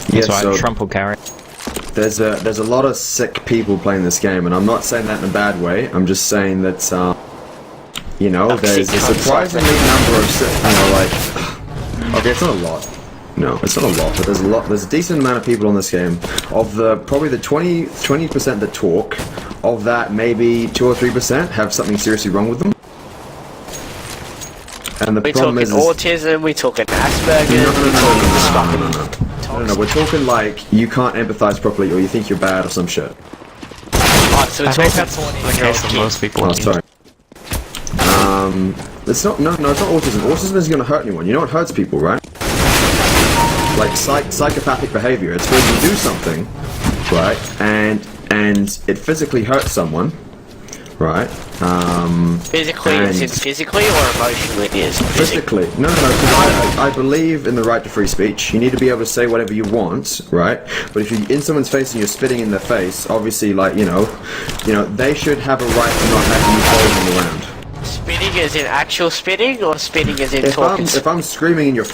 That's why so Trump will carry. there's a lot of sick people playing this game, and I'm not saying that in a bad way. I'm just saying that you know, there's a surprisingly number of sick, you know, like okay, it's not a lot. No, it's not a lot, but there's a decent amount of people on this game. Of the probably the 20% that talk, of that maybe 2 or 3% have something seriously wrong with them. And the problem is autism, we're talking Asperger's, no, we're talking like you can't empathize properly, or you think you're bad or some shit. So I think that's the case with most people. Oh, sorry. It's not. No, it's not autism. Autism isn't gonna hurt anyone. You know what hurts people, right? Like psychopathic behavior. It's where you do something, right, and it physically hurts someone, right? Physically, is it physically or emotionally? Physically. No, because I believe in the right to free speech. You need to be able to say whatever you want, right? But if you're in someone's face and you're spitting in their face, obviously, like, you know, they should have a right to not have you following them around. Spitting as in actual spitting, or spitting as in talking? If I'm screaming in your...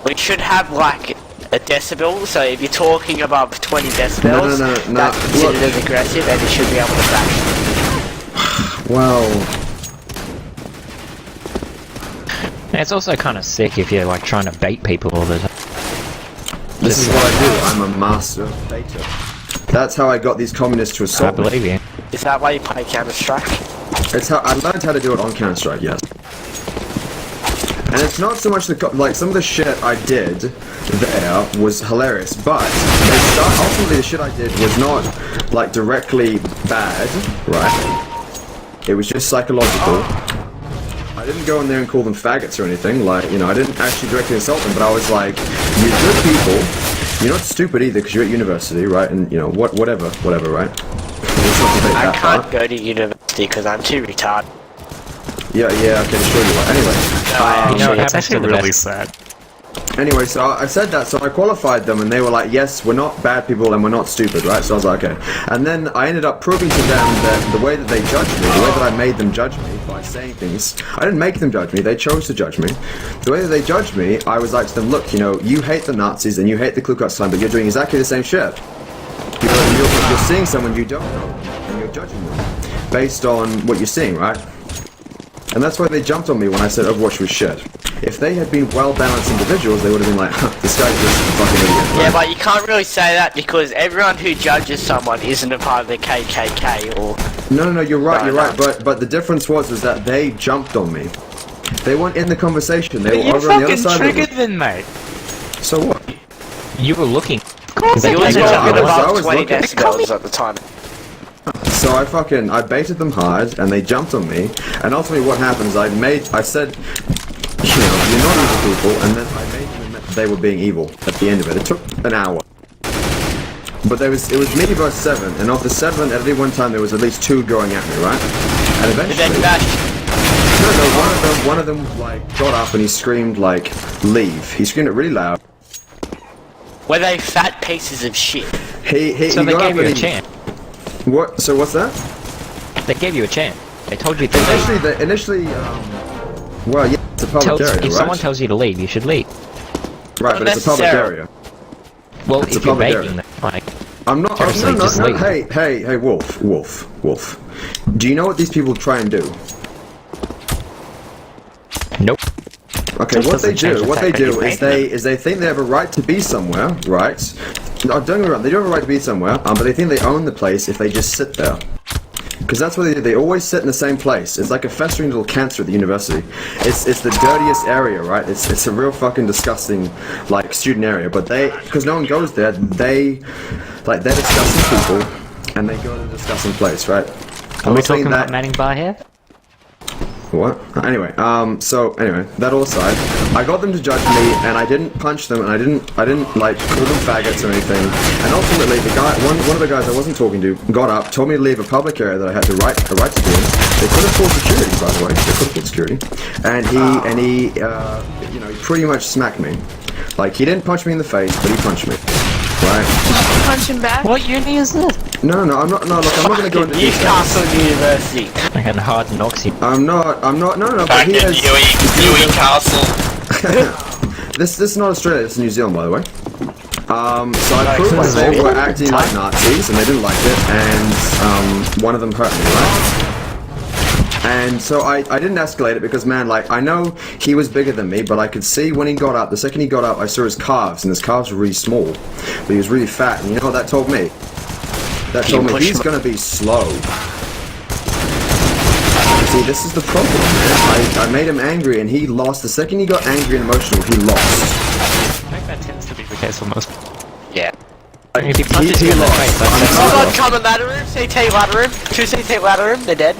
We should have, like, a decibel, so if you're talking above 20 decibels, that's considered as aggressive, and you should be able to back. Well... It's also kind of sick if you're, like, trying to bait people all the time. This is what I do. I'm a master baiter. That's how I got these communists to assault me. I believe you. Is that why you play Counter-Strike? It's how I learned how to do it on Counter-Strike, yes. And it's not so much like some of the shit I did there was hilarious, but ultimately the shit I did was not like directly bad, right? It was just psychological. I didn't go in there and call them faggots or anything, like, you know, I didn't actually directly insult them, but I was like, you're good people, you're not stupid either because you're at university, right? And, you know, whatever, right? I can't go to university because I'm too retarded. Yeah, I can assure you what. Anyway, it's actually really sad. Anyway, so I said that, so I qualified them, and they were like, yes, we're not bad people and we're not stupid, right? So I was like, okay. And then I ended up proving to them that the way that they judged me, the way that I made them judge me by saying things, I didn't make them judge me, they chose to judge me. The way that they judged me, I was like to them, look, you know, you hate the Nazis and you hate the Ku Klux Klan, but you're doing exactly the same shit. You're seeing someone you don't know, and you're judging them based on what you're seeing, right? And that's why they jumped on me when I said Overwatch was shit. If they had been well-balanced individuals, they would have been like, huh, this guy's just a fucking idiot. Right? Yeah, but you can't really say that because everyone who judges someone isn't a part of the KKK or... No, you're right, but the difference was that they jumped on me. They weren't in the conversation, they were over on the other side of it. You fucking triggered then, mate. So what? You were looking. You were talking above 20 looking. decibels at the time. So I baited them hard, and they jumped on me, and ultimately what happens, I said, you know, you're not evil people, and then I made them admit that they were being evil at the end of it. It took an hour. But it was me versus 7, and of the 7, at any one time there was at least 2 going at me, right? And eventually... No, one of them, like, got up and he screamed, like, leave. He screamed it really loud. Were they fat pieces of shit? So they gave you a chance. What? So what's that? They gave you a chance. They told you to leave. Initially, well, yeah, it's a public area, right? If someone tells you to leave, you should leave. Right, but it's a public area. Well, if you're begging, like... I'm not, no, hey, Wolf. Do you know what these people try and do? Nope. Okay, what they do is they think they have a right to be somewhere, right? No, don't get me wrong, they do have a right to be somewhere, but they think they own the place if they just sit there. Because that's what they do, they always sit in the same place. It's like a festering little cancer at the university. It's the dirtiest area, right? It's a real fucking disgusting, like, student area, but because no one goes there, they're disgusting people, and they go to the disgusting place, right? Are we talking about Manning Bar here? What? Anyway, that all aside, I got them to judge me, and I didn't punch them, and I didn't like call them faggots or anything. And ultimately, the guy, one of the guys I wasn't talking to, got up, told me to leave a public area that I had a right to be in. They could have called security, by the way. They could have called security, and he, you know, he pretty much smacked me. Like, he didn't punch me in the face, but he punched me. Right? Punch him back? What uni is this? No, I'm not. No, look, I'm not going to go into Newcastle University. I had hard knocks. I'm not. No. Back in Newcastle. This is not Australia, this is New Zealand, by the way. So I proved that they were acting like Nazis, and they didn't like it, and one of them hurt me, right? And so I didn't escalate it because, man, like, I know he was bigger than me, but I could see when he got up, the second he got up, I saw his calves, and his calves were really small, but he was really fat, and you know what that told me? That told me he's gonna be slow. See, this is the problem, man. I made him angry, and he lost. The second he got angry and emotional, he lost. I think that tends to be the case for most. Yeah. If you punch He it in the lost. face, Hold on, common ladder room, CT ladder room, 2 CT ladder room, they're dead.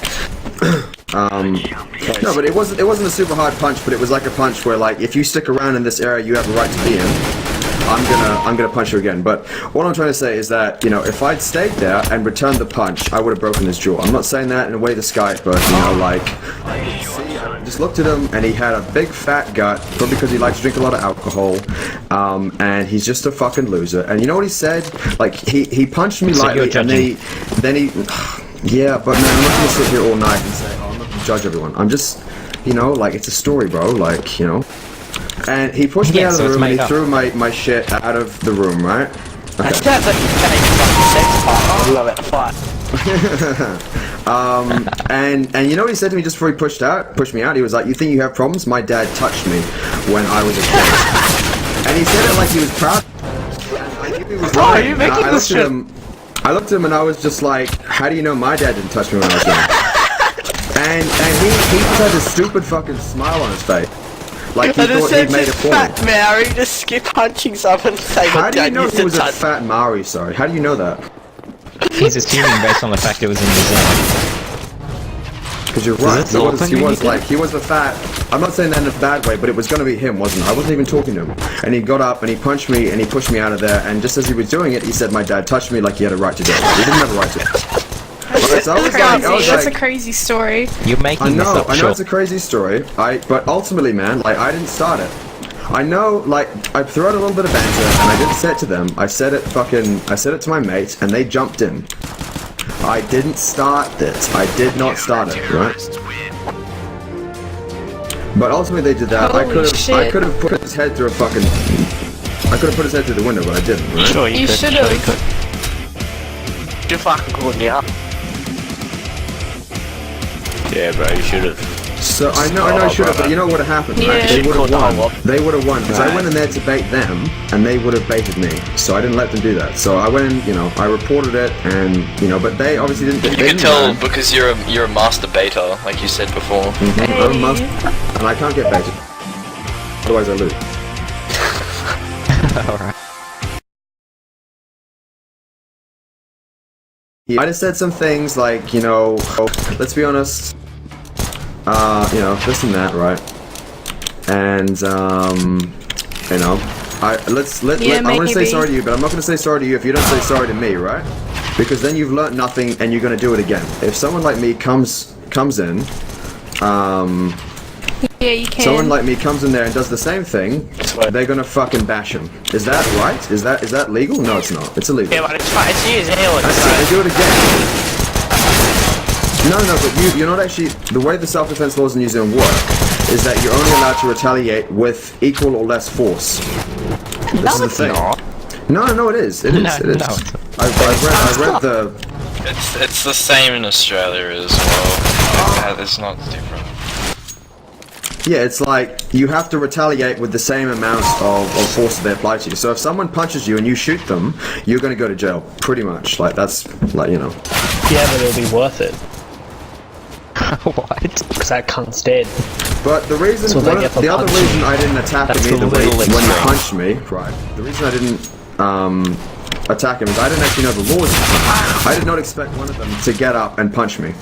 No, but it wasn't a super hard punch, but it was like a punch where, like, if you stick around in this area you have a right to be in, I'm gonna punch you again. But what I'm trying to say is that, you know, if I'd stayed there and returned the punch, I would have broken his jaw. I'm not saying that in a way to Skype, but, you know, like, see, I just looked at him and he had a big fat gut, probably because he likes to drink a lot of alcohol, and he's just a fucking loser. And you know what he said? Like, he punched me lightly, and then he yeah, but man, I'm not gonna sit here all night and say, oh, I'm not gonna judge everyone. I'm just, you know, like, it's a story, bro, like, you know. And he pushed me out of the room, and he threw my shit out of the room, right? Okay. That's like you can't even fucking sex part. I love it, fight. And you know what he said to me just before he pushed me out? He was like, you think you have problems? My dad touched me when I was a kid. And he said it like he was proud. And I knew he was lying. Are you making this shit? I looked at him and I was just like, how do you know my dad didn't touch me when I was young? and he just had this stupid fucking smile on his face. Like he thought he'd made a point. Fat Maori just skip punching someone and say, how do you know he was a fat Maori, sorry? How do you know that? He's assuming based on the fact it was in New Zealand. Because you're right, he was a fat, I'm not saying that in a bad way, but it was going to be him, wasn't it? I wasn't even talking to him. And he got up and he punched me and he pushed me out of there, and just as he was doing it, he said my dad touched me like he had a right to do it. He didn't have a right to. So That's a crazy story. You're making this up. I know it's a crazy story, but ultimately, man, like, I didn't start it. I know, like, I threw out a little bit of banter, and I didn't say it to them. I said it to my mates, and they jumped in. I didn't start this. I did not start it, right? But ultimately they did that. I could have put his head through the window, but I didn't, right? Sure, you should have. You fucking called me up. Yeah, bro, you should have. So I know I should have, but you know what would have happened, right? They would have won. They would have won, because I went in there to bait them, and they would have baited me. So I didn't let them do that. So I went in, you know, I reported it, and, you know, but they obviously didn't. You can tell because you're a master baiter, like you said before. I'm a master, and I can't get baited. Otherwise I lose. Alright. I just said some things like, you know, let's be honest, you know, this and that, right? And, you know, I want to say sorry to you, but I'm not going to say sorry to you if you don't say sorry to me, right? Because then you've learnt nothing and you're going to do it again. If someone like me comes in, Yeah, you can. someone like me comes in there and does the same thing, they're going to fucking bash him. Is that right? Is that legal? No, it's not. It's illegal. Yeah, but it's years anyway. They do it again. No, but you're not actually. The way the self-defense laws in New Zealand work is that you're only allowed to retaliate with equal or less force. This is the thing. No, it is. It is. I read the. It's the same in Australia as well. It's not different. Yeah, it's like you have to retaliate with the same amount of force that they apply to you. So if someone punches you and you shoot them, you're going to go to jail, pretty much. Like, that's, like, you know. Yeah, but it'll be worth it. What? Because that cunt's dead. But the reason, the other reason I didn't attack him either way when he punched me, right? The reason I didn't attack him is I didn't actually know the laws. I did not expect one of them to get up and punch me.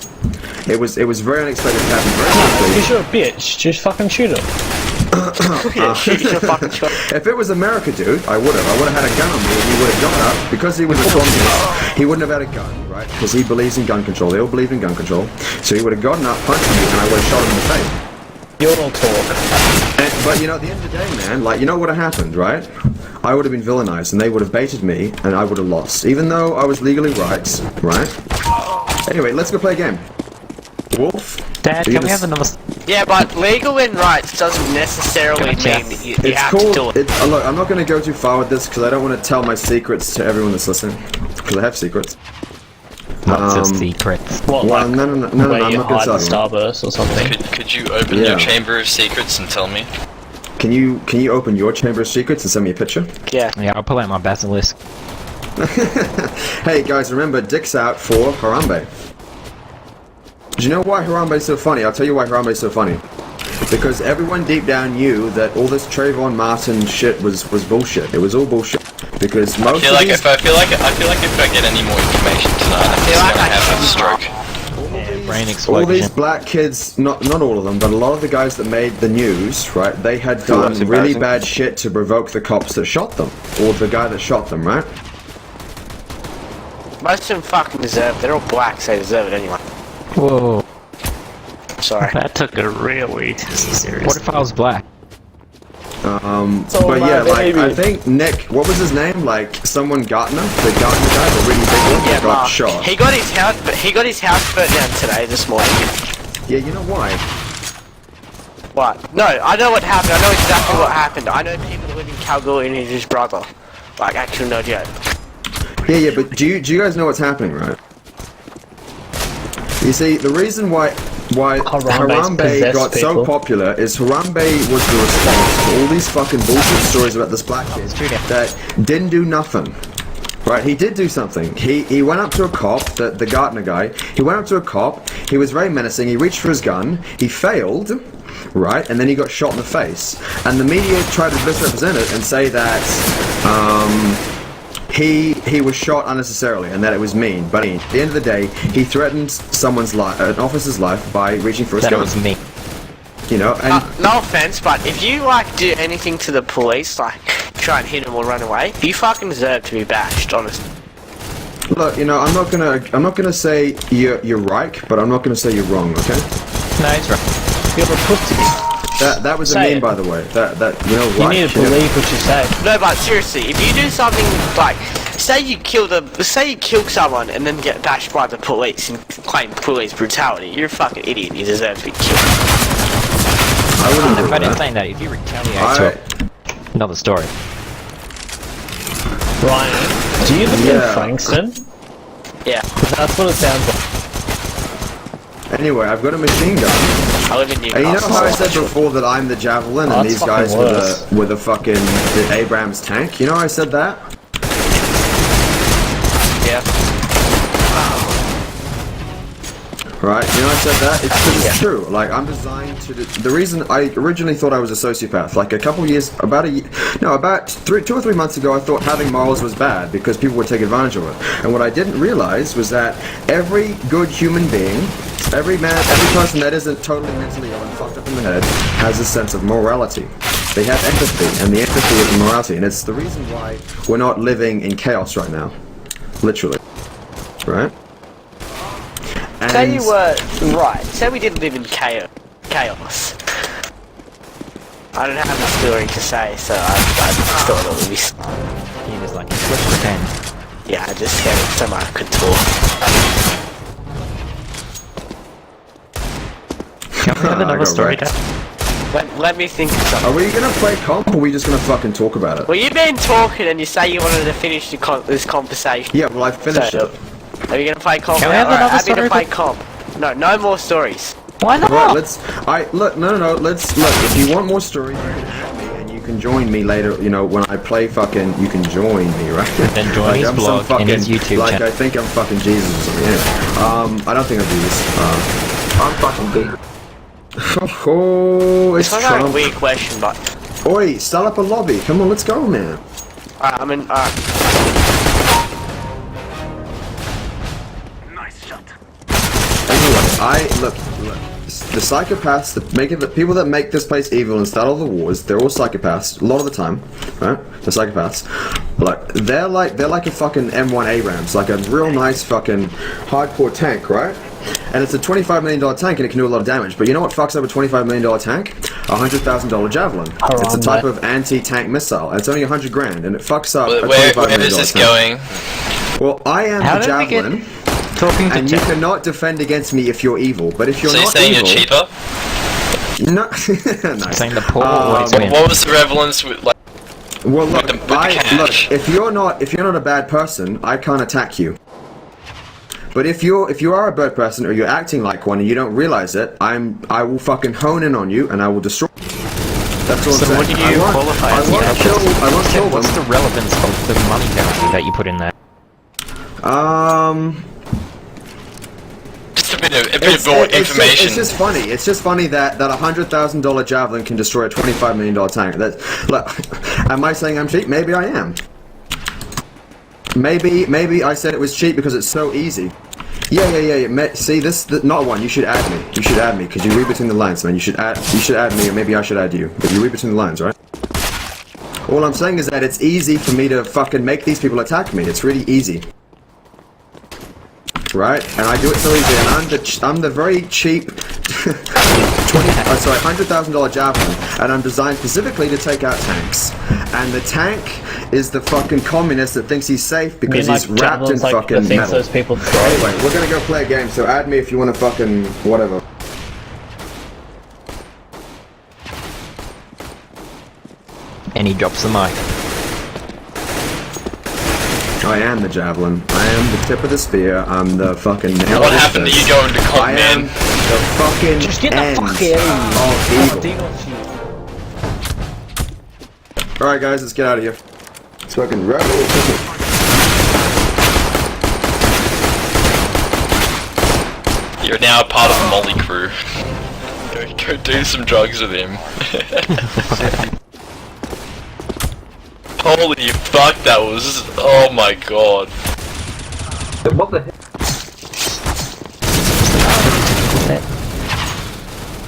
It was very unexpected to happen very quickly. Because you're a bitch, just fucking shoot him. If it was America, dude, I would have had a gun on me and he would have gone up. Because he was a communist, he wouldn't have had a gun, right? Because he believes in gun control. They all believe in gun control. So he would have gotten up, punched me, and I would have shot him in the face. You're all talk. But you know, at the end of the day, man, like, you know what would have happened, right? I would have been villainized and they would have baited me and I would have lost. Even though I was legally right? Anyway, let's go play a game. Wolf? Dad, can we have another... Yeah, but legal and rights doesn't necessarily mean that you It's have to do called. it. Look, I'm not going to go too far with this because I don't want to tell my secrets to everyone that's listening. Because I have secrets. What's your secrets? What, Well, like, no, I'm where not you going to hide tell the you. starburst or something? Could you open Yeah. your chamber of secrets and tell me? Can you open your chamber of secrets and send me a picture? Yeah. Yeah, I'll pull out my basilisk. Hey guys, remember Dick's out for Harambe. Do you know why Harambe's so funny? I'll tell you why Harambe's so funny. Because everyone deep down knew that all this Trayvon Martin shit was bullshit. It was all bullshit. Because most I feel of like these if I get any more information tonight, I'm feel just like gonna I have a can't. stroke. Brain all explosion. these black kids, not all of them, but a lot of the guys that made the news, right? They had done that's really embarrassing. bad shit to provoke the cops that shot them, or the guy that shot them, right? Most of them fucking deserve it. They're all black, so they deserve it anyway. Whoa. Sorry. That took a really serious. What if I was black? But yeah, like I think Nick, what was his name? Like someone Gartner, the Gartner guy, the really big one, Yeah, that got Mark. shot. He got his house burnt down today, this morning. Yeah, you know why? What? No, I know what happened. I know exactly what happened. I know people that live in Kalgoorlie and he's his brother. Like, actually, no joke. Yeah, but do you guys know what's happening, right? You see, the reason why Harambe possessed got so people. popular is Harambe was the response to all these fucking bullshit stories about this black kid that didn't do nothing. Right, he did do something. He went up to a cop, the Gartner guy. He went up to a cop. He was very menacing. He reached for his gun. He failed, right, and then he got shot in the face. And the media tried to misrepresent it and say that he was shot unnecessarily and that it was mean. But at the end of the day, he threatened someone's life, an officer's life, by reaching for his That gun. was me. You know, and No offense, but if you, like, do anything to the police, like, try and hit him or run away, you fucking deserve to be bashed, honestly. look, you know, I'm not gonna say you're right, but I'm not gonna say you're wrong. Okay? No, it's right. You're a pussy. That was a Say meme, it. by the way. That you know, You right? need to believe what you say. No, but seriously, if you do something, like, say you kill someone and then get bashed by the police and claim police brutality, you're a fucking idiot. You deserve to be killed. I wouldn't do If I didn't that. say that, if you retaliate to it, another story. Ryan, do you live Yeah. in Frankston? Yeah, 'Cause that's what it sounds like. Anyway, I've got a machine gun. I live in And you know Newcastle. how I said before that I'm the javelin Oh, and that's these guys fucking worse. with a fucking the Abrams tank? You know how I said that? Yeah. Right? You know I said that? It's 'cause it's true. Like, I'm designed to... The reason I originally thought I was a sociopath, like a couple years... About 2 or 3 months ago, I thought having morals was bad because people would take advantage of it. And what I didn't realize was that every good human being, every person that isn't totally mentally ill and fucked up in the head, has a sense of morality. They have empathy, and the empathy is morality. And it's the reason why we're not living in chaos right now. Literally. Right? Say you were right. Say we didn't live in chaos. I don't have a story to say, so I thought it would be. You just like switch the pen. Yeah, I just said it so I could talk. Can we have I another got story, wrecked. Dad? Let me think of something. Are we gonna play comp or are we just gonna fucking talk about it? Well, you've been talking and you say you wanted to finish this conversation. Yeah, well I finished So, it. Are you gonna play comp? Can we have Alright, another happy to story? play comp. No more stories. Why not? Right, let's if you want more stories, you can add me and you can join me later, you know, when I play fucking, you can join me, right? Then join his I'm blog some and his YouTube like, channel. I think I'm fucking Jesus or something, anyway. I don't think I'm Jesus. I'm fucking big. Oh, it's It's not a Trump. weird question, but... Oi, start up a lobby. Come on, let's go, man. Alright, I mean, alright. Anyway, look. The psychopaths, the people that make this place evil and start all the wars, they're all psychopaths. A lot of the time, right? The psychopaths, like they're like a fucking M1 Abrams, like a real nice fucking hardcore tank, right? And it's a $25 million tank and it can do a lot of damage. But you know what fucks up a $25 million tank? A $100,000 javelin. It's a type of anti-tank missile. And it's only $100 grand, and it fucks up a $25 Where million is this tank. going? Well, I am How the did we get javelin. talking to And you cannot defend against me if you're evil. But if you're So you're not saying evil, you're cheaper? No, nice. Saying the poor always win. What was the relevance with like? Well, look, with the cash? look, if you're not a bad person, I can't attack you. But if you are a bad person or you're acting like one and you don't realize it, I will fucking hone in on you and I will destroy you. That's all I'm So saying. what do you qualify as? I won't kill What's the them. relevance of the money penalty that you put in there? Just a bit more information. It's just funny. It's just funny that a $100,000 javelin can destroy a $25 million tank. Look, am I saying I'm cheap? Maybe I am. Maybe I said it was cheap because it's so easy. Yeah. See this? Not one. You should add me. You should add me because you read between the lines, man. You should add me, or maybe I should add you. But you read between the lines, right? All I'm saying is that it's easy for me to fucking make these people attack me. It's really easy. Right? And I do it so easy, and I'm the very cheap $100,000 javelin, and I'm designed specifically to take out tanks. And the tank is the fucking communist that thinks he's safe because he's wrapped in fucking metal. Those people Anyway, we're gonna go play a game, so add me if you wanna fucking whatever. And he drops the mic. I am the javelin. I am the tip of the spear. I'm the fucking nail. What happened to you going to I am Cotton the fucking Just get the end fuck out of evil. Alright guys, let's get out of here. It's fucking rebel. You're now a part of the Molly crew. Go do some drugs with him. Holy fuck, that was... Oh my god. What the heck?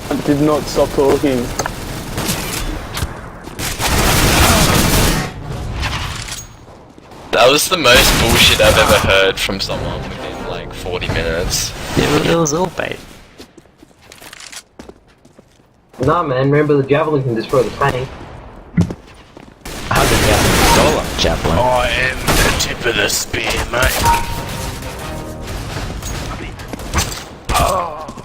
I did not stop talking. That was the most bullshit I've ever heard from someone within like 40 minutes. It was all bait. Nah, man, remember the javelin can destroy the tank. $100,000 javelin. I am the tip of the spear, mate. Oh.